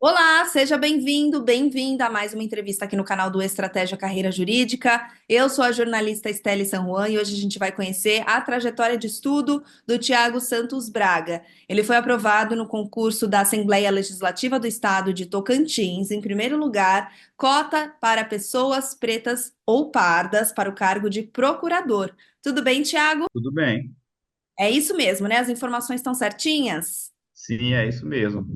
Olá, seja bem-vindo, bem-vinda a mais uma entrevista aqui no canal do Estratégia Carreira Jurídica. Eu sou a jornalista Estely San Juan e hoje a gente vai conhecer a trajetória de estudo do Tiago Santos Braga. Ele foi aprovado no concurso da Assembleia Legislativa do Estado de Tocantins, em primeiro lugar, cota para pessoas pretas ou pardas para o cargo de procurador. Tudo bem, Tiago? Tudo bem. É isso mesmo, né? As informações estão certinhas? Sim, é isso mesmo.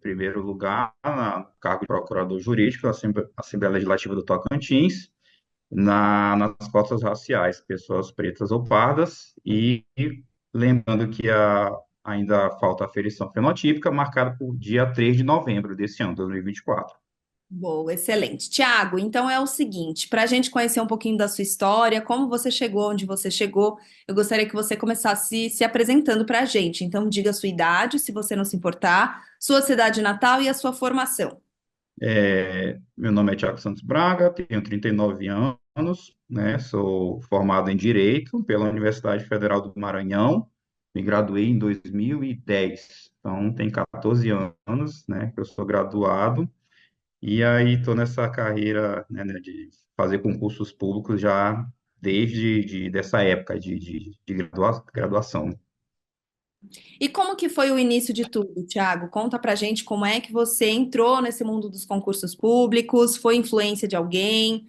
Primeiro lugar, no cargo de procurador jurídico da Assembleia Legislativa do Tocantins, nas cotas raciais, pessoas pretas ou pardas, e lembrando que ainda falta a aferição fenotípica, marcada por dia 3 de novembro desse ano, 2024. Boa, excelente. Tiago, então é o seguinte, para a gente conhecer um pouquinho da sua história, como você chegou onde você chegou, eu gostaria que você começasse se apresentando para a gente. Então, diga a sua idade, se você não se importar, sua cidade natal e a sua formação. Meu nome é Tiago Santos Braga, tenho 39 anos, né? Sou formado em Direito pela Universidade Federal do Maranhão, me graduei em 2010, então tem 14 anos, né, que eu sou graduado, e aí estou nessa carreira, né, de fazer concursos públicos já desde dessa época de graduação. E como que foi o início de tudo, Tiago? Conta pra gente como é que você entrou nesse mundo dos concursos públicos, foi influência de alguém,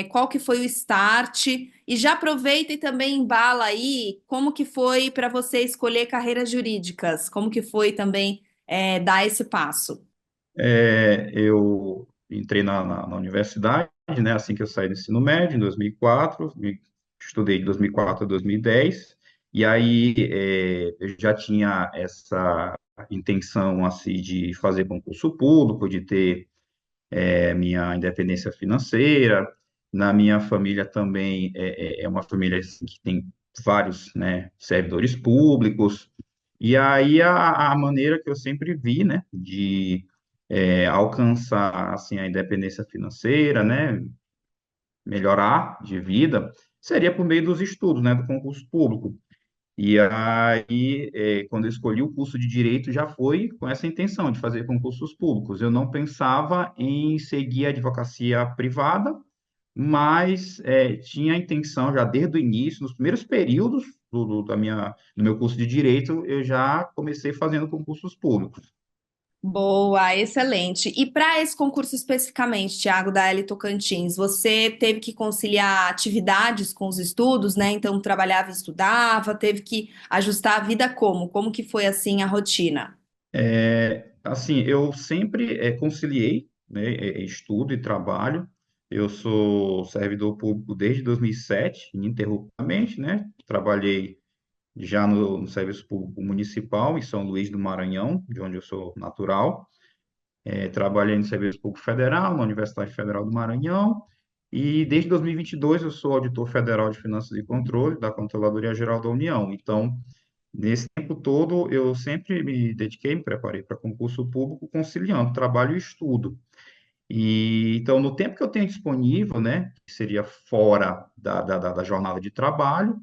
qual que foi o start? E já aproveita e também embala aí como que foi para você escolher carreiras jurídicas, como que foi também dar esse passo. Eu entrei na universidade, né, assim que eu saí do ensino médio, em 2004, estudei de 2004 a 2010, e aí eu já tinha essa intenção, assim, de fazer concurso público, de ter minha independência financeira. Na minha família também é uma família assim, que tem vários, né, servidores públicos, e aí a maneira que eu sempre vi, né, de alcançar, assim, a independência financeira, né, melhorar de vida, seria por meio dos estudos, né, do concurso público. E aí, quando eu escolhi o curso de Direito, já foi com essa intenção de fazer concursos públicos. Eu não pensava em seguir a advocacia privada, mas tinha a intenção, já desde o início, nos primeiros períodos do meu curso de Direito, eu já comecei fazendo concursos públicos. Boa, excelente. E para esse concurso especificamente, Tiago, da L Tocantins, você teve que conciliar atividades com os estudos, né? Então trabalhava e estudava, teve que ajustar a vida como? Como que foi assim a rotina? Assim, eu sempre conciliei, né, estudo e trabalho. Eu sou servidor público desde 2007, ininterruptamente, né? Trabalhei já no Serviço Público Municipal, em São Luís do Maranhão, de onde eu sou natural. Trabalhei no Serviço Público Federal, na Universidade Federal do Maranhão, e desde 2022 eu sou auditor federal de Finanças e Controle da Controladoria Geral da União. Então, nesse tempo todo, eu sempre me dediquei, me preparei para concurso público, conciliando trabalho e estudo. E então, no tempo que eu tenho disponível, né, que seria fora da jornada de trabalho,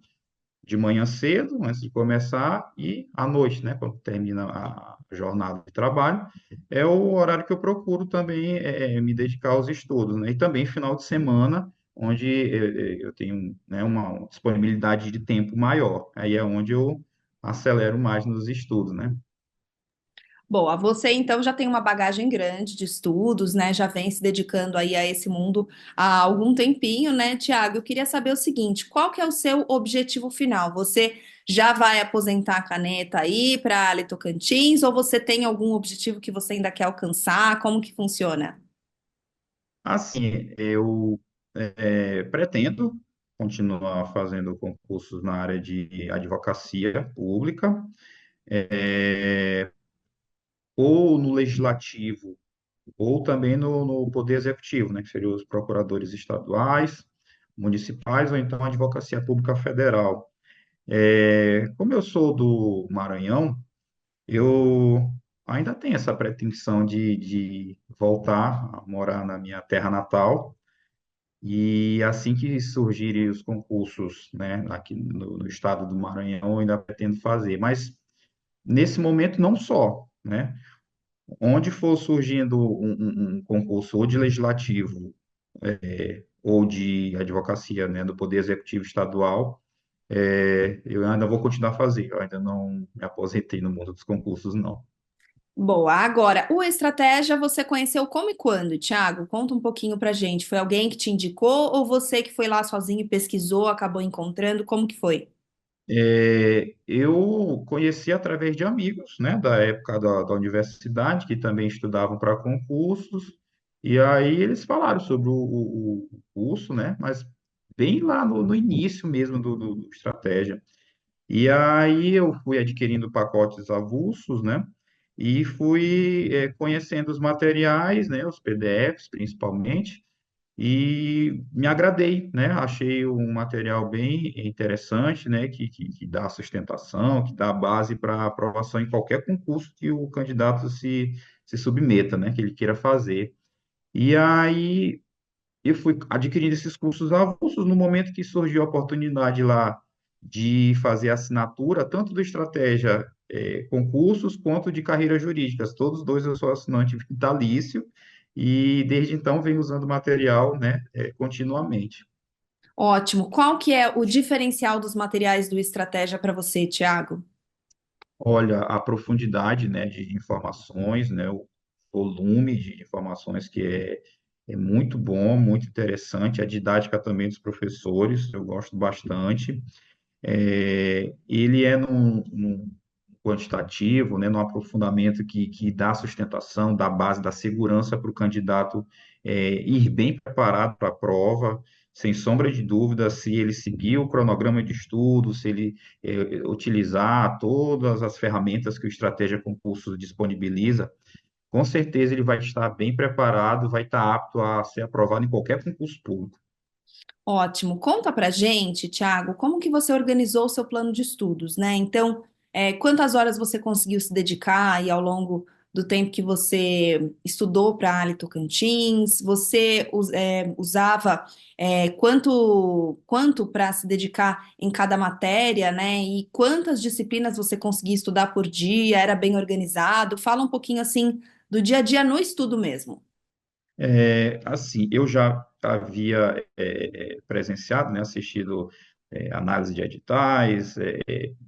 de manhã cedo, antes de começar, e à noite, né, quando termina a jornada de trabalho, é o horário que eu procuro também me dedicar aos estudos, né, e também final de semana, onde eu tenho, né, uma disponibilidade de tempo maior, aí é onde eu acelero mais nos estudos, né. Boa, você então já tem uma bagagem grande de estudos, né? Já vem se dedicando aí a esse mundo há algum tempinho, né, Tiago? Eu queria saber o seguinte: qual que é o seu objetivo final? Você já vai aposentar a caneta aí para a Tocantins ou você tem algum objetivo que você ainda quer alcançar? Como que funciona? Assim, eu pretendo continuar fazendo concursos na área de advocacia pública, é, ou no legislativo, ou também no poder executivo, né, que seriam os procuradores estaduais, municipais, ou então a advocacia pública federal. Como eu sou do Maranhão, eu ainda tenho essa pretensão de voltar a morar na minha terra natal, e assim que surgirem os concursos, né, aqui no estado do Maranhão, eu ainda pretendo fazer, mas nesse momento não só, né? Onde for surgindo um concurso ou de legislativo ou de advocacia, né, do Poder Executivo Estadual, eu ainda vou continuar a fazer. Eu ainda não me aposentei no mundo dos concursos, não. Boa. Agora, o Estratégia você conheceu como e quando, Thiago? Conta um pouquinho pra gente. Foi alguém que te indicou ou você que foi lá sozinho e pesquisou, acabou encontrando? Como que foi? Eu conheci através de amigos, né, da época da universidade, que também estudavam para concursos, e aí eles falaram sobre o curso, né, mas bem lá no início mesmo do Estratégia. E aí eu fui adquirindo pacotes avulsos, né, e fui conhecendo os materiais, né, os PDFs principalmente, e me agradei, né? Achei um material bem interessante, né? Que dá sustentação, que dá base para aprovação em qualquer concurso que o candidato se submeta, né? Que ele queira fazer. E aí eu fui adquirindo esses cursos avulsos no momento que surgiu a oportunidade lá de fazer assinatura, tanto do Estratégia Concursos quanto de Carreiras Jurídicas. Todos dois eu sou assinante vitalício e desde então venho usando material, né, continuamente. Ótimo. Qual que é o diferencial dos materiais do Estratégia para você, Thiago? Olha, a profundidade, né, de informações, né, o volume de informações que é muito bom, muito interessante, a didática também dos professores, eu gosto bastante. Ele é num quantitativo, né, num aprofundamento que dá sustentação, dá base, dá segurança para o candidato ir bem preparado para a prova, sem sombra de dúvida, se ele seguir o cronograma de estudo, se ele utilizar todas as ferramentas que o Estratégia Concurso disponibiliza, com certeza ele vai estar bem preparado, vai estar apto a ser aprovado em qualquer concurso público. Ótimo. Conta pra gente, Thiago, como que você organizou o seu plano de estudos, né? Então, quantas horas você conseguiu se dedicar aí ao longo do tempo que você estudou para a Ali Tocantins? Você usava quanto para se dedicar em cada matéria, né? E quantas disciplinas você conseguia estudar por dia? Era bem organizado? Fala um pouquinho assim do dia a dia no estudo mesmo. Assim, eu já havia presenciado, né, assistido análise de editais,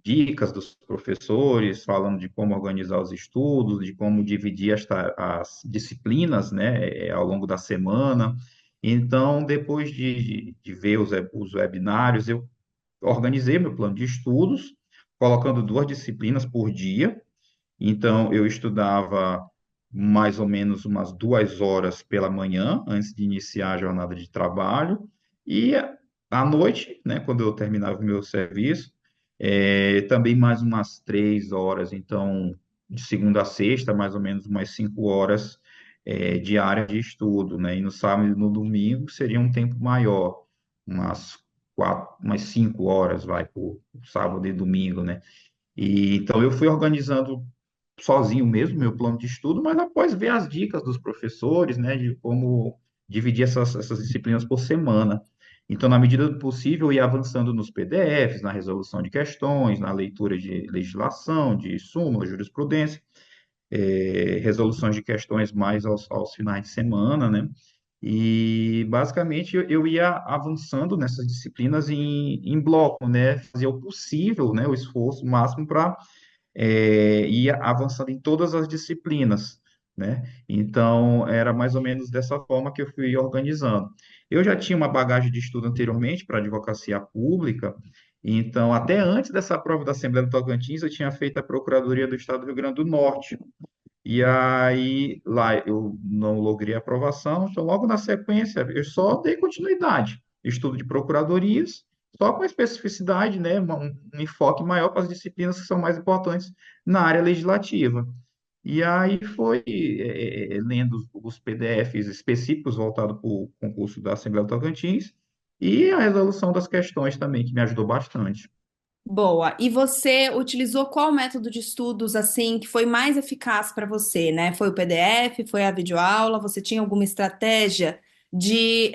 dicas dos professores falando de como organizar os estudos, de como dividir as disciplinas, né, ao longo da semana. Então, depois de ver os webinários, eu organizei meu plano de estudos, colocando 2 disciplinas por dia. Então, eu estudava mais ou menos umas 2 horas pela manhã, antes de iniciar a jornada de trabalho, e à noite, né, quando eu terminava o meu serviço, também mais umas 3 horas. Então, de segunda a sexta, mais ou menos umas 5 horas, diárias de estudo, né? E no sábado e no domingo seria um tempo maior, umas 5 horas, vai, por sábado e domingo, né? E então eu fui organizando sozinho mesmo meu plano de estudo, mas após ver as dicas dos professores, né, de como dividir essas disciplinas por semana. Então, na medida do possível, eu ia avançando nos PDFs, na resolução de questões, na leitura de legislação, de súmula, jurisprudência, resoluções de questões mais aos finais de semana, né? E basicamente eu ia avançando nessas disciplinas em bloco, né? Fazer o possível, né? O esforço máximo para ia avançando em todas as disciplinas, né? Então, era mais ou menos dessa forma que eu fui organizando. Eu já tinha uma bagagem de estudo anteriormente para advocacia pública, então, até antes dessa prova da Assembleia do Tocantins, eu tinha feito a Procuradoria do Estado do Rio Grande do Norte. E aí, lá eu não logrei aprovação, então, logo na sequência, eu só dei continuidade. Estudo de procuradorias, só com especificidade, né, um enfoque maior para as disciplinas que são mais importantes na área legislativa. E aí foi lendo os PDFs específicos voltados para o concurso da Assembleia do Tocantins e a resolução das questões também, que me ajudou bastante. Boa. E você utilizou qual método de estudos assim que foi mais eficaz para você, né? Foi o PDF? Foi a videoaula? Você tinha alguma estratégia de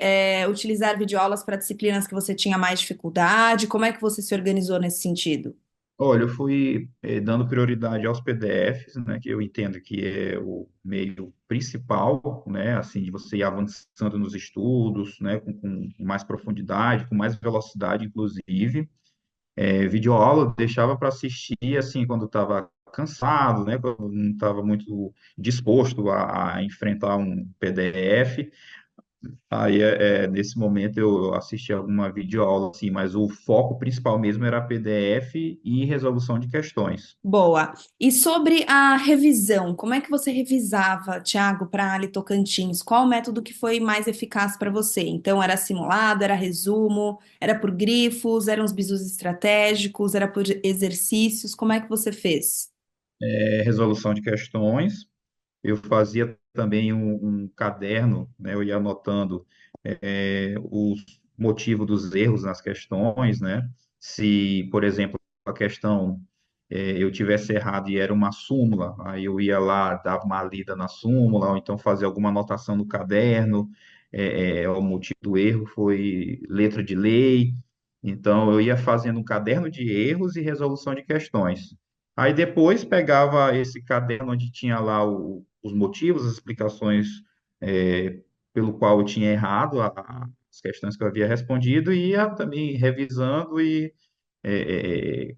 utilizar videoaulas para disciplinas que você tinha mais dificuldade? Como é que você se organizou nesse sentido? Olha, eu fui dando prioridade aos PDFs, né, que eu entendo que é o meio principal, né, assim, de você ir avançando nos estudos, né, com mais profundidade, com mais velocidade, inclusive. Videoaula eu deixava para assistir, assim, quando estava cansado, né, quando não estava muito disposto a enfrentar um PDF. Aí, nesse momento, eu assisti alguma videoaula, assim, mas o foco principal mesmo era PDF e resolução de questões. Boa. E sobre a revisão, como é que você revisava, Tiago, para Ali Tocantins? Qual o método que foi mais eficaz para você? Então, era simulado, era resumo, era por grifos, eram os bizus estratégicos, era por exercícios? Como é que você fez? Resolução de questões. Eu fazia também um caderno, né? Eu ia anotando os motivos dos erros nas questões, né? Se, por exemplo, a questão eu tivesse errado e era uma súmula, aí eu ia lá, dava uma lida na súmula, ou então fazia alguma anotação no caderno, o motivo do erro foi letra de lei, então eu ia fazendo um caderno de erros e resolução de questões. Aí depois pegava esse caderno onde tinha lá os motivos, as explicações pelo qual eu tinha errado, as questões que eu havia respondido, e ia também revisando e é,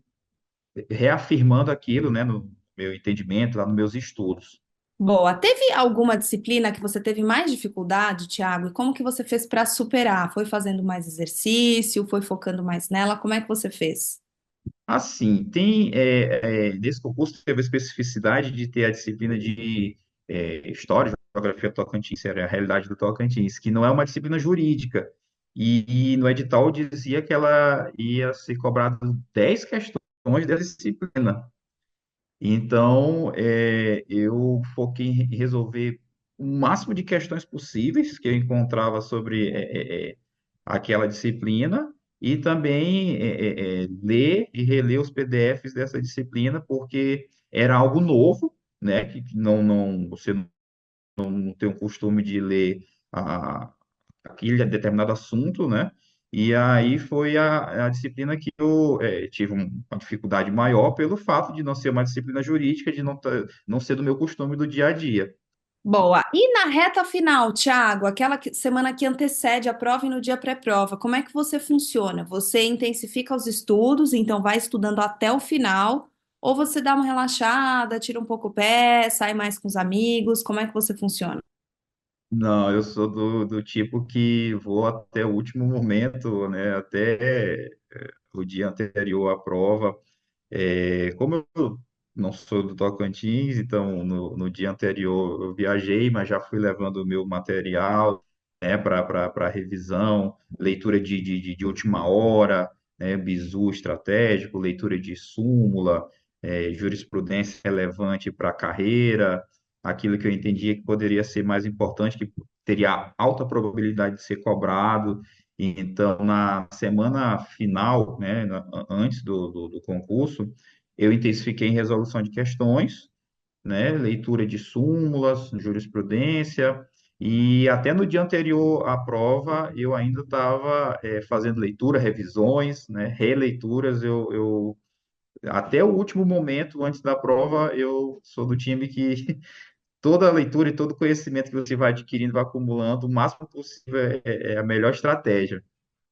reafirmando aquilo, né, no meu entendimento, lá nos meus estudos. Boa. Teve alguma disciplina que você teve mais dificuldade, Tiago? E como que você fez para superar? Foi fazendo mais exercício? Foi focando mais nela? Como é que você fez? Assim, nesse concurso teve a especificidade de ter a disciplina de História, Geografia Tocantins, era a realidade do Tocantins, que não é uma disciplina jurídica. E no edital dizia que ela ia ser cobrada 10 questões dessa disciplina. Então, eu foquei em resolver o máximo de questões possíveis que eu encontrava sobre aquela disciplina e também ler e reler os PDFs dessa disciplina, porque era algo novo, né? Que você não tem o costume de ler a, aquele determinado assunto, né? E aí foi a disciplina que eu tive uma dificuldade maior pelo fato de não ser uma disciplina jurídica, de não ser do meu costume do dia a dia. Boa. E na reta final, Thiago, aquela semana que antecede a prova e no dia pré-prova, como é que você funciona? Você intensifica os estudos, então vai estudando até o final, ou você dá uma relaxada, tira um pouco o pé, sai mais com os amigos? Como é que você funciona? Não, eu sou do tipo que vou até o último momento, né? Até o dia anterior à prova. Como eu não sou do Tocantins, então no dia anterior eu viajei, mas já fui levando o meu material, né, para revisão, leitura de última hora, né, bizu estratégico, leitura de súmula, jurisprudência relevante para a carreira, aquilo que eu entendia que poderia ser mais importante, que teria alta probabilidade de ser cobrado. Então, na semana final, né, antes do concurso, eu intensifiquei em resolução de questões, né, leitura de súmulas, jurisprudência, e até no dia anterior à prova, eu ainda estava fazendo leitura, revisões, né, releituras, até o último momento, antes da prova, eu sou do time que toda a leitura e todo o conhecimento que você vai adquirindo, vai acumulando, o máximo possível é a melhor estratégia.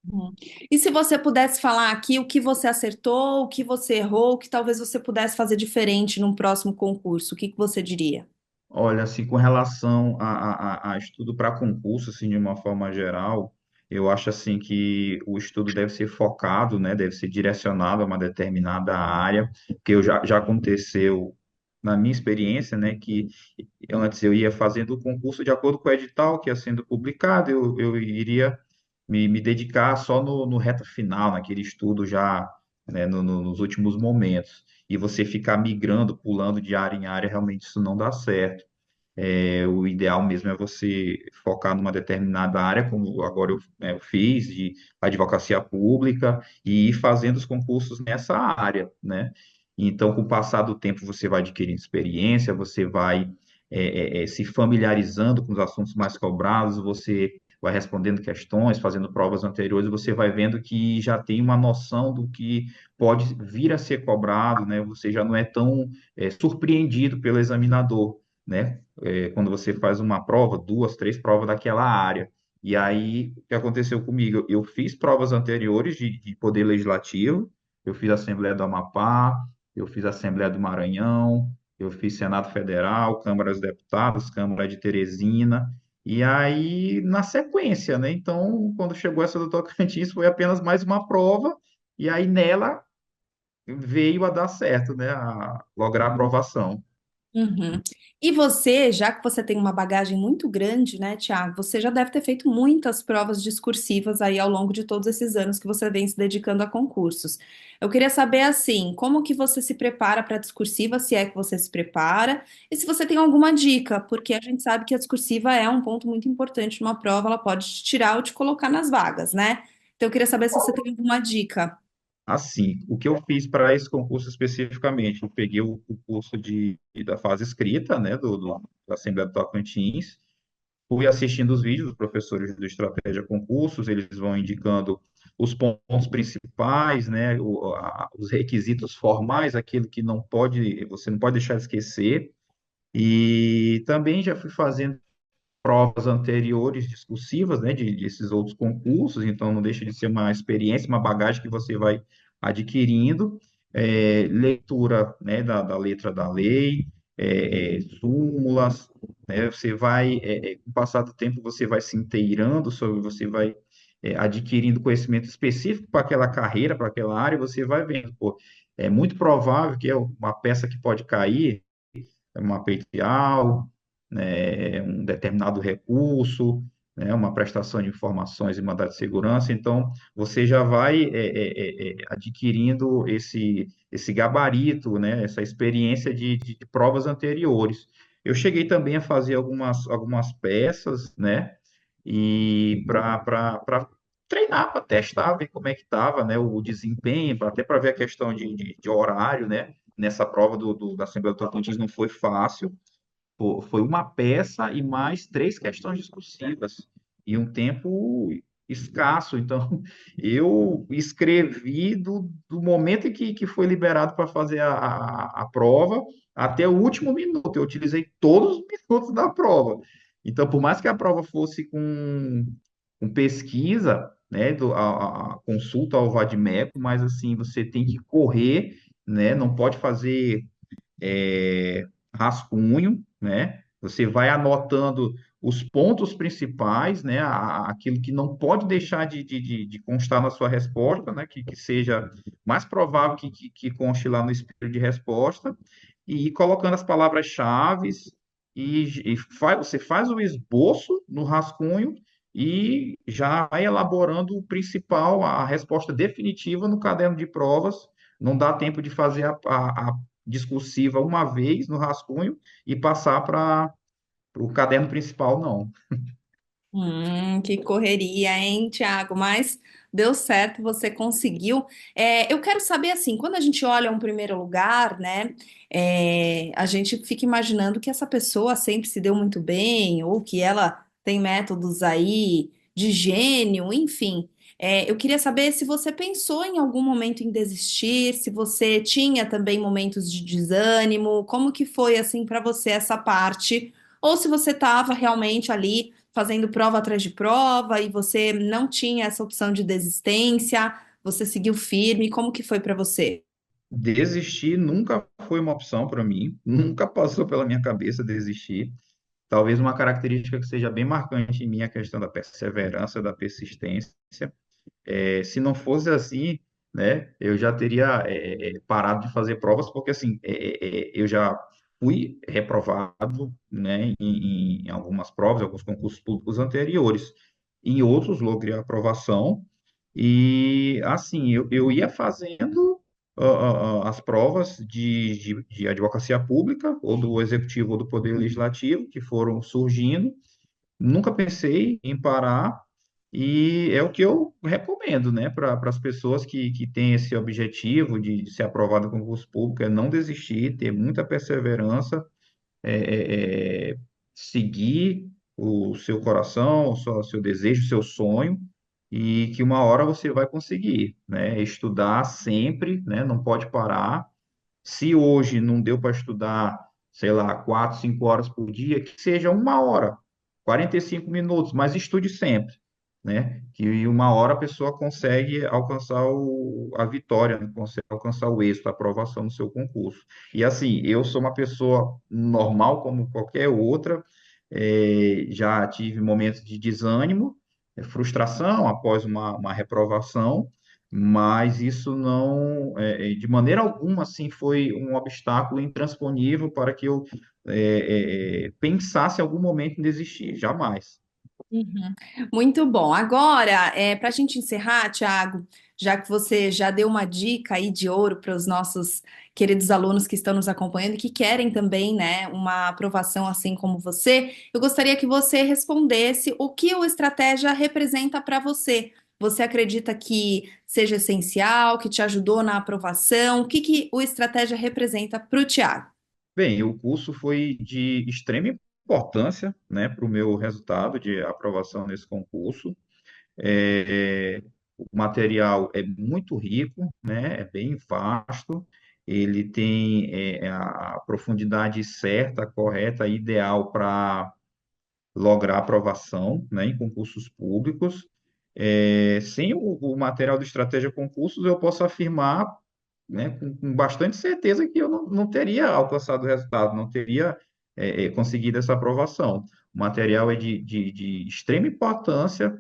Uhum. E se você pudesse falar aqui o que você acertou, o que você errou, o que talvez você pudesse fazer diferente num próximo concurso, o que que você diria? Olha, assim, com relação a estudo para concurso, assim, de uma forma geral, eu acho, assim, que o estudo deve ser focado, né, deve ser direcionado a uma determinada área, que já aconteceu na minha experiência, né, que antes eu ia fazendo o concurso de acordo com o edital que ia sendo publicado, eu iria me dedicar só no reta final, naquele estudo já, né, nos últimos momentos, e você ficar migrando, pulando de área em área, realmente isso não dá certo. O ideal mesmo é você focar numa determinada área, como agora eu fiz, de advocacia pública, e ir fazendo os concursos nessa área, né? Então, com o passar do tempo, você vai adquirindo experiência, você vai se familiarizando com os assuntos mais cobrados, você vai respondendo questões, fazendo provas anteriores, você vai vendo que já tem uma noção do que pode vir a ser cobrado, né? Você já não é tão surpreendido pelo examinador, né? Quando você faz uma prova, duas, três provas daquela área. E aí, o que aconteceu comigo? Eu fiz provas anteriores de Poder Legislativo, eu fiz Assembleia do Amapá, eu fiz Assembleia do Maranhão, eu fiz Senado Federal, Câmara dos Deputados, Câmara de Teresina, e aí, na sequência, né? Então, quando chegou essa do Tocantins, foi apenas mais uma prova, e aí nela veio a dar certo, né? A lograr a aprovação. Uhum. E você, já que você tem uma bagagem muito grande, né, Tiago, você já deve ter feito muitas provas discursivas aí ao longo de todos esses anos que você vem se dedicando a concursos. Eu queria saber, assim, como que você se prepara para a discursiva, se é que você se prepara, e se você tem alguma dica, porque a gente sabe que a discursiva é um ponto muito importante numa prova, ela pode te tirar ou te colocar nas vagas, né? Então eu queria saber se você tem alguma dica. Assim, o que eu fiz para esse concurso especificamente? Eu peguei o curso da fase escrita, né, da Assembleia do Tocantins, fui assistindo os vídeos dos professores do Estratégia Concursos, eles vão indicando os pontos principais, né, os requisitos formais, aquilo que não pode, você não pode deixar de esquecer, e também já fui fazendo provas anteriores discursivas, né, desses outros concursos, então não deixa de ser uma experiência, uma bagagem que você vai adquirindo, leitura, né, da letra da lei, súmulas, né, você vai, com o passar do tempo, você vai se inteirando sobre, você vai adquirindo conhecimento específico para aquela carreira, para aquela área, e você vai vendo, pô, é muito provável que é uma peça que pode cair, uma peitial, né, um determinado recurso, né, uma prestação de informações e mandado de segurança. Então, você já vai adquirindo esse gabarito, né, essa experiência de provas anteriores. Eu cheguei também a fazer algumas peças, né, e para treinar, para testar, ver como é que estava, né, o desempenho, até para ver a questão de horário, né, nessa prova da Assembleia do Tocantins não foi fácil. Pô, foi uma peça e mais três questões discursivas e um tempo escasso. Então, eu escrevi do momento em que foi liberado para fazer a prova até o último minuto. Eu utilizei todos os minutos da prova. Então, por mais que a prova fosse com pesquisa, né, a consulta ao vadimécum, mas assim, você tem que correr, né, não pode fazer rascunho, né? Você vai anotando os pontos principais, né? Aquilo que não pode deixar de constar na sua resposta, né? Que seja mais provável que conste lá no espelho de resposta, e ir colocando as palavras-chave você faz o esboço no rascunho e já vai elaborando o principal, a resposta definitiva no caderno de provas. Não dá tempo de fazer a discursiva uma vez no rascunho e passar para o caderno principal, não. Que correria, hein, Tiago? Mas deu certo, você conseguiu. Eu quero saber assim, quando a gente olha um primeiro lugar, né? A gente fica imaginando que essa pessoa sempre se deu muito bem, ou que ela tem métodos aí de gênio, enfim. Eu queria saber se você pensou em algum momento em desistir, se você tinha também momentos de desânimo, como que foi assim para você essa parte? Ou se você estava realmente ali fazendo prova atrás de prova e você não tinha essa opção de desistência, você seguiu firme, como que foi para você? Desistir nunca foi uma opção para mim, nunca passou pela minha cabeça desistir. Talvez uma característica que seja bem marcante em mim é a questão da perseverança, da persistência. Se não fosse assim, né, eu já teria parado de fazer provas, porque assim, eu já fui reprovado, né, em algumas provas, alguns concursos públicos anteriores. Em outros, logrei a aprovação, e assim, eu ia fazendo as provas de advocacia pública, ou do executivo ou do poder legislativo, que foram surgindo. Nunca pensei em parar, e é o que eu recomendo, né, para as pessoas que têm esse objetivo de ser aprovado no concurso público, é não desistir, ter muita perseverança, seguir, o seu coração, o seu desejo, o seu sonho, e que uma hora você vai conseguir, né? Estudar sempre, né? Não pode parar. Se hoje não deu para estudar, sei lá, 4, 5 horas por dia, que seja uma hora, 45 minutos, mas estude sempre, né? Que uma hora a pessoa consegue alcançar a vitória, né? Consegue alcançar o êxito, a aprovação no seu concurso. E assim, eu sou uma pessoa normal como qualquer outra, já tive momentos de desânimo, frustração após uma reprovação, mas isso não, de maneira alguma, assim, foi um obstáculo intransponível para que eu pensasse em algum momento em desistir, jamais. Uhum. Muito bom. Agora, para a gente encerrar, Thiago, já que você já deu uma dica aí de ouro para os nossos queridos alunos que estão nos acompanhando e que querem também, né, uma aprovação assim como você, eu gostaria que você respondesse o que o estratégia representa para você. Você acredita que seja essencial, que te ajudou na aprovação? O que que o estratégia representa para o Thiago? Bem, o curso foi de extrema importância, né, para o meu resultado de aprovação nesse concurso. O material é muito rico, né? É bem vasto. Ele tem a profundidade certa, correta, ideal para lograr aprovação, né, em concursos públicos. Sem o material de estratégia concursos, eu posso afirmar, né, com bastante certeza que eu não teria alcançado o resultado, não teria conseguido essa aprovação. O material é de extrema importância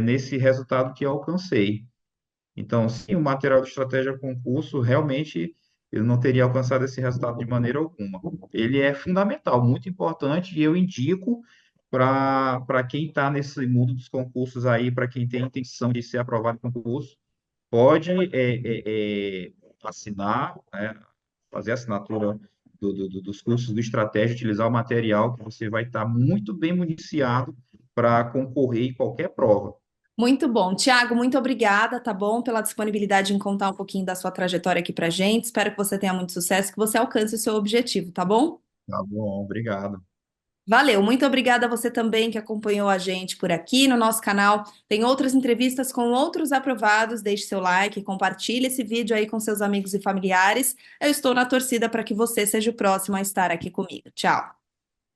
nesse resultado que eu alcancei. Então, sim, o material de estratégia concurso, realmente, eu não teria alcançado esse resultado de maneira alguma. Ele é fundamental, muito importante, e eu indico para quem está nesse mundo dos concursos aí, para quem tem intenção de ser aprovado em concurso, pode assinar, né, fazer a assinatura dos cursos do Estratégia, utilizar o material que você vai estar muito bem municiado para concorrer em qualquer prova. Muito bom. Tiago, muito obrigada, tá bom, pela disponibilidade em contar um pouquinho da sua trajetória aqui pra gente. Espero que você tenha muito sucesso, que você alcance o seu objetivo, tá bom? Tá bom, obrigado. Valeu, muito obrigada a você também que acompanhou a gente por aqui no nosso canal. Tem outras entrevistas com outros aprovados. Deixe seu like, compartilhe esse vídeo aí com seus amigos e familiares. Eu estou na torcida para que você seja o próximo a estar aqui comigo. Tchau.